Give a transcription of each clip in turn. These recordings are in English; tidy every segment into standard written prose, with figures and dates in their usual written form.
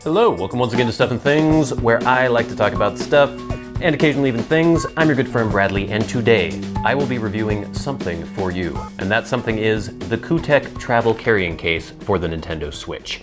Hello, welcome once again to Stuff and Things, where I like to talk about stuff and occasionally even things. I'm your good friend Bradley, and today I will be reviewing something for you. And that something is the KOOTEK travel carrying case for the Nintendo Switch.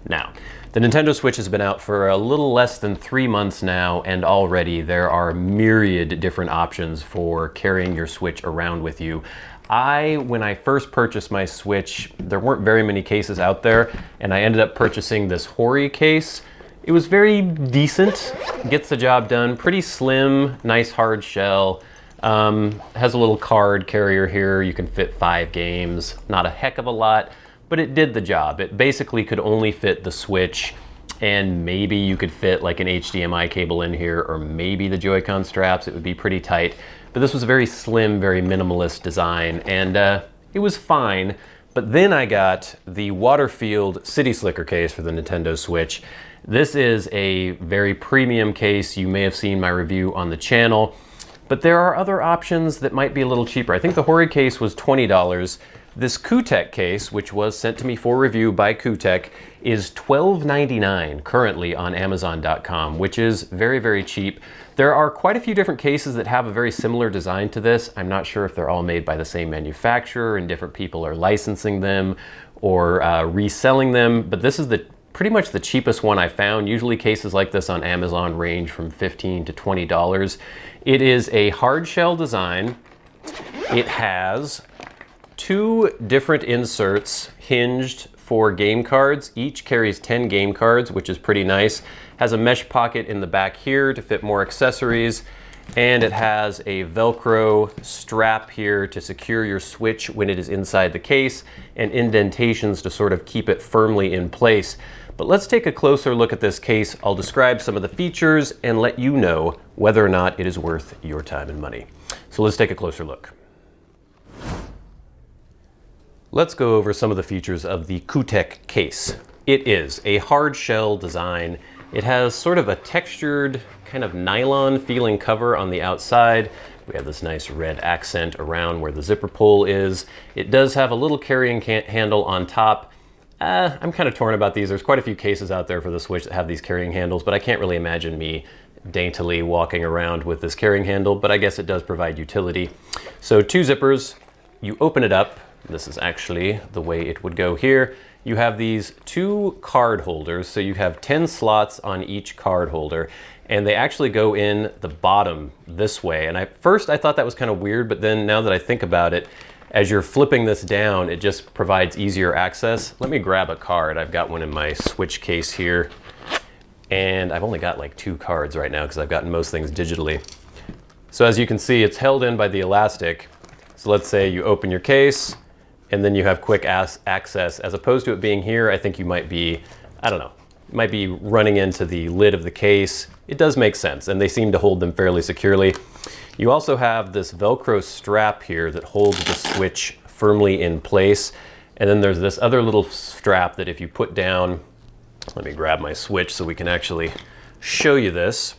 Now, the Nintendo Switch has been out for a little less than 3 months now, and already there are myriad different options for carrying your Switch around with you. When I first purchased my Switch, there weren't very many cases out there, and I ended up purchasing this Hori case. It was very decent, gets the job done, pretty slim, nice hard shell. Has a little card carrier here, you can fit 5 games, not a heck of a lot, but it did the job. It basically could only fit the Switch, and maybe you could fit like an HDMI cable in here, or maybe the Joy-Con straps. It would be pretty tight. But this was a very slim, very minimalist design, and it was fine. But then I got the Waterfield City Slicker case for the Nintendo Switch. This is a very premium case. You may have seen my review on the channel, but there are other options that might be a little cheaper. I think the Hori case was $20. This KOOTEK case, which was sent to me for review by KOOTEK, is $12.99 currently on Amazon.com, which is very, very cheap. There are quite a few different cases that have a very similar design to this. I'm not sure if they're all made by the same manufacturer and different people are licensing them or reselling them, but this is pretty much the cheapest one I found. Usually cases like this on Amazon range from $15 to $20. It is a hard shell design. It has 2 different inserts hinged for game cards. Each carries 10 game cards, which is pretty nice. Has a mesh pocket in the back here to fit more accessories, and it has a Velcro strap here to secure your Switch when it is inside the case, and indentations to sort of keep it firmly in place. But let's take a closer look at this case. I'll describe some of the features and let you know whether or not it is worth your time and money. So let's take a closer look. Let's go over some of the features of the KOOTEK case. It is a hard shell design. It has sort of a textured, kind of nylon feeling cover on the outside. We have this nice red accent around where the zipper pull is. It does have a little carrying handle on top. I'm kind of torn about these. There's quite a few cases out there for the Switch that have these carrying handles, but I can't really imagine me daintily walking around with this carrying handle, but I guess it does provide utility. So 2 zippers, you open it up. This is actually the way it would go here. You have these 2 card holders, so you have 10 slots on each card holder, and they actually go in the bottom this way. And first I thought that was kind of weird, but then now that I think about it, as you're flipping this down, it just provides easier access. Let me grab a card. I've got one in my Switch case here, and I've only got like 2 cards right now because I've gotten most things digitally. So as you can see, it's held in by the elastic. So let's say you open your case, and then you have quick access. As opposed to it being here, I think you might be, I don't know, you might be running into the lid of the case. It does make sense, and they seem to hold them fairly securely. You also have this Velcro strap here that holds the Switch firmly in place. And then there's this other little strap that if you put down, let me grab my Switch so we can actually show you this.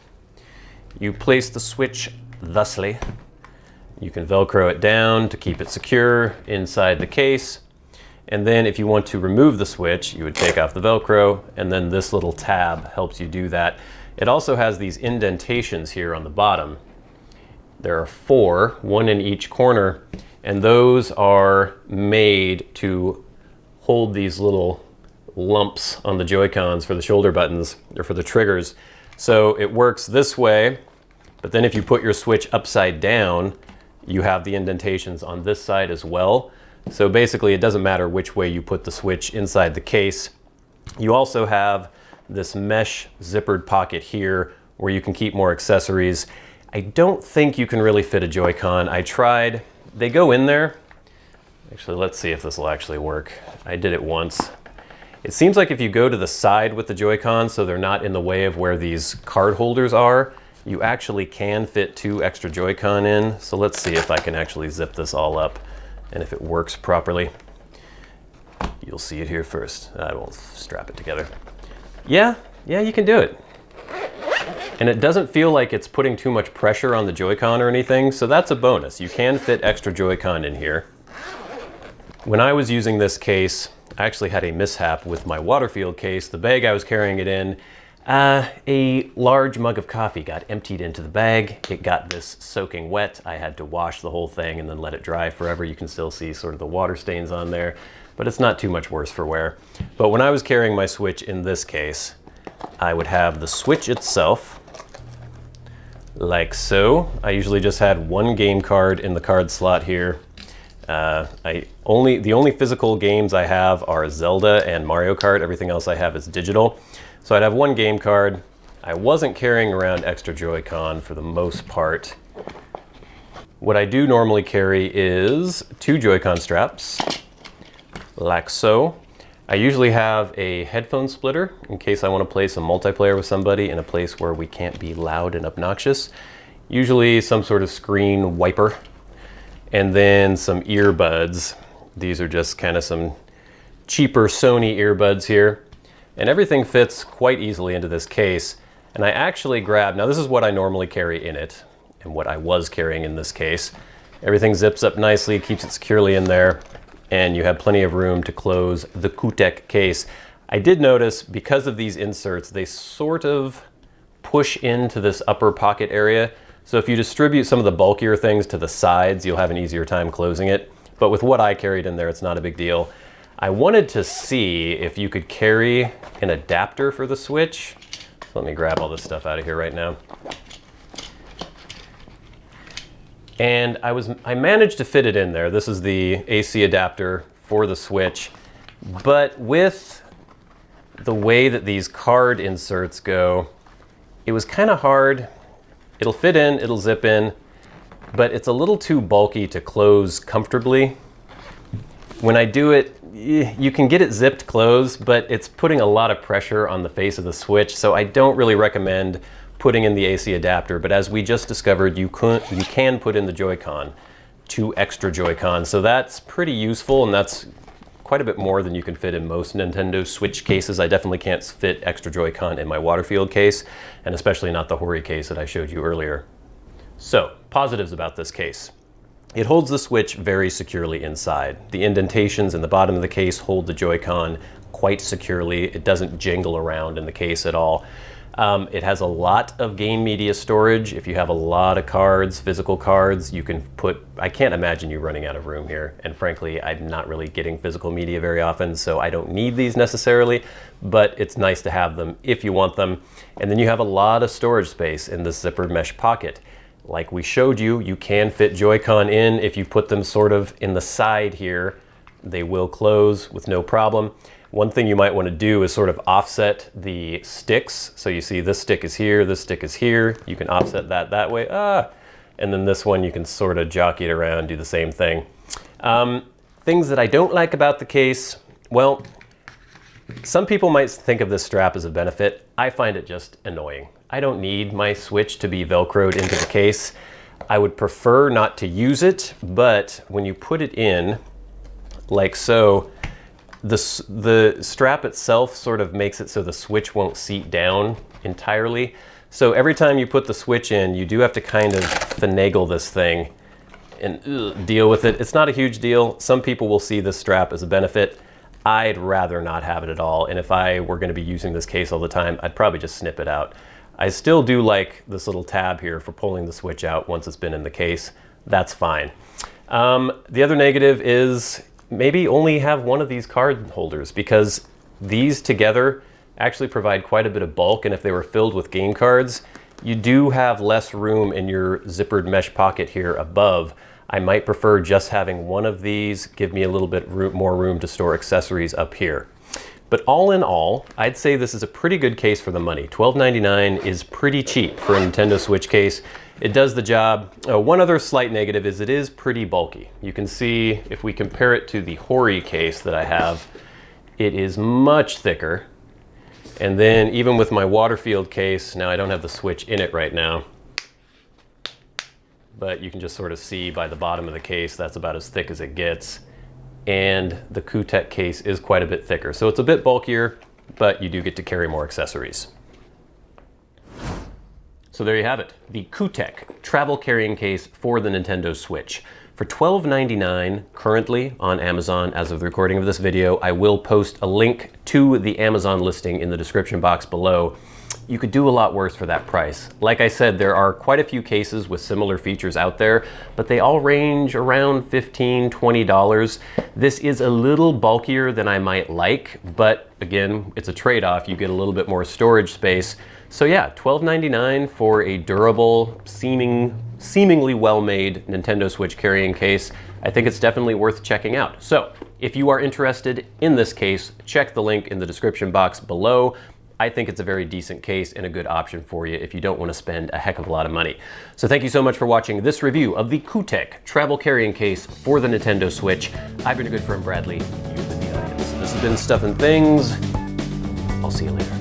You place the Switch thusly. You can Velcro it down to keep it secure inside the case. And then if you want to remove the Switch, you would take off the Velcro, and then this little tab helps you do that. It also has these indentations here on the bottom. There are 4, 1 in each corner, and those are made to hold these little lumps on the Joy-Cons for the shoulder buttons, or for the triggers. So it works this way, but then if you put your Switch upside down, you have the indentations on this side as well. So basically it doesn't matter which way you put the Switch inside the case. You also have this mesh zippered pocket here where you can keep more accessories. I don't think you can really fit a Joy-Con. I tried. They go in there. Actually, let's see if this will actually work. I did it once. It seems like if you go to the side with the Joy-Con so they're not in the way of where these card holders are, you actually can fit 2 extra Joy-Con in. So let's see if I can actually zip this all up and if it works properly. You'll see it here first. I won't strap it together. Yeah, you can do it. And it doesn't feel like it's putting too much pressure on the Joy-Con or anything, so that's a bonus. You can fit extra Joy-Con in here. When I was using this case, I actually had a mishap with my Waterfield case. The bag I was carrying it in, a large mug of coffee got emptied into the bag. It got this soaking wet. I had to wash the whole thing and then let it dry forever. You can still see sort of the water stains on there, but it's not too much worse for wear. But when I was carrying my Switch in this case, I would have the Switch itself, like so. I usually just had one game card in the card slot here. The only physical games I have are Zelda and Mario Kart. Everything else I have is digital. So I'd have one game card. I wasn't carrying around extra Joy-Con for the most part. What I do normally carry is 2 Joy-Con straps, like so. I usually have a headphone splitter in case I want to play some multiplayer with somebody in a place where we can't be loud and obnoxious. Usually some sort of screen wiper. And then some earbuds. These are just kind of some cheaper Sony earbuds here. And everything fits quite easily into this case. And I actually grabbed, now this is what I normally carry in it, and what I was carrying in this case. Everything zips up nicely, keeps it securely in there, and you have plenty of room to close the KOOTEK case. I did notice, because of these inserts, they sort of push into this upper pocket area. So if you distribute some of the bulkier things to the sides, you'll have an easier time closing it. But with what I carried in there, it's not a big deal. I wanted to see if you could carry an adapter for the Switch. So let me grab all this stuff out of here right now. And I managed to fit it in there. This is the AC adapter for the Switch. But with the way that these card inserts go, it was kind of hard. It'll fit in, it'll zip in, but it's a little too bulky to close comfortably. When I do it, you can get it zipped closed, but it's putting a lot of pressure on the face of the Switch, so I don't really recommend putting in the AC adapter. But as we just discovered, you can put in the Joy-Con, 2 extra Joy-Con, so that's pretty useful, and that's quite a bit more than you can fit in most Nintendo Switch cases. I definitely can't fit extra Joy-Con in my Waterfield case, and especially not the Hori case that I showed you earlier. So, positives about this case. It holds the Switch very securely inside. The indentations in the bottom of the case hold the Joy-Con quite securely. It doesn't jingle around in the case at all. It has a lot of game media storage. If you have a lot of cards, physical cards, you can put, I can't imagine you running out of room here. And frankly, I'm not really getting physical media very often, so I don't need these necessarily, but it's nice to have them if you want them. And then you have a lot of storage space in this zippered mesh pocket. Like we showed you, you can fit Joy-Con in. If you put them sort of in the side here, they will close with no problem. One thing you might want to do is sort of offset the sticks. So you see this stick is here, this stick is here. You can offset that way. And then this one you can sort of jockey it around, do the same thing. Things that I don't like about the case, well, some people might think of this strap as a benefit. I find it just annoying. I don't need my Switch to be Velcroed into the case. I would prefer not to use it, but when you put it in, like so, the strap itself sort of makes it so the Switch won't seat down entirely. So every time you put the Switch in, you do have to kind of finagle this thing and deal with it. It's not a huge deal. Some people will see this strap as a benefit. I'd rather not have it at all. And if I were going to be using this case all the time, I'd probably just snip it out. I still do like this little tab here for pulling the Switch out once it's been in the case. That's fine. The other negative is maybe only have one of these card holders, because these together actually provide quite a bit of bulk, and if they were filled with game cards, you do have less room in your zippered mesh pocket here above. I might prefer just having one of these, give me a little bit more room to store accessories up here. But all in all, I'd say this is a pretty good case for the money. $12.99 is pretty cheap for a Nintendo Switch case. It does the job. One other slight negative is it is pretty bulky. You can see if we compare it to the Hori case that I have, it is much thicker. And then even with my Waterfield case, now I don't have the Switch in it right now, but you can just sort of see by the bottom of the case, that's about as thick as it gets. And the KOOTEK case is quite a bit thicker. So it's a bit bulkier, but you do get to carry more accessories. So there you have it, the KOOTEK travel carrying case for the Nintendo Switch. For $12.99 currently on Amazon as of the recording of this video. I will post a link to the Amazon listing in the description box below. You could do a lot worse for that price. Like I said, there are quite a few cases with similar features out there, but they all range around $15, $20. This is a little bulkier than I might like, but again, it's a trade-off. You get a little bit more storage space. So yeah, $12.99 for a durable, seemingly well-made Nintendo Switch carrying case. I think it's definitely worth checking out. So if you are interested in this case, check the link in the description box below. I think it's a very decent case and a good option for you if you don't want to spend a heck of a lot of money. So thank you so much for watching this review of the KOOTEK travel carrying case for the Nintendo Switch. I've been your good friend Bradley. You've been the audience. This has been Stuff and Things. I'll see you later.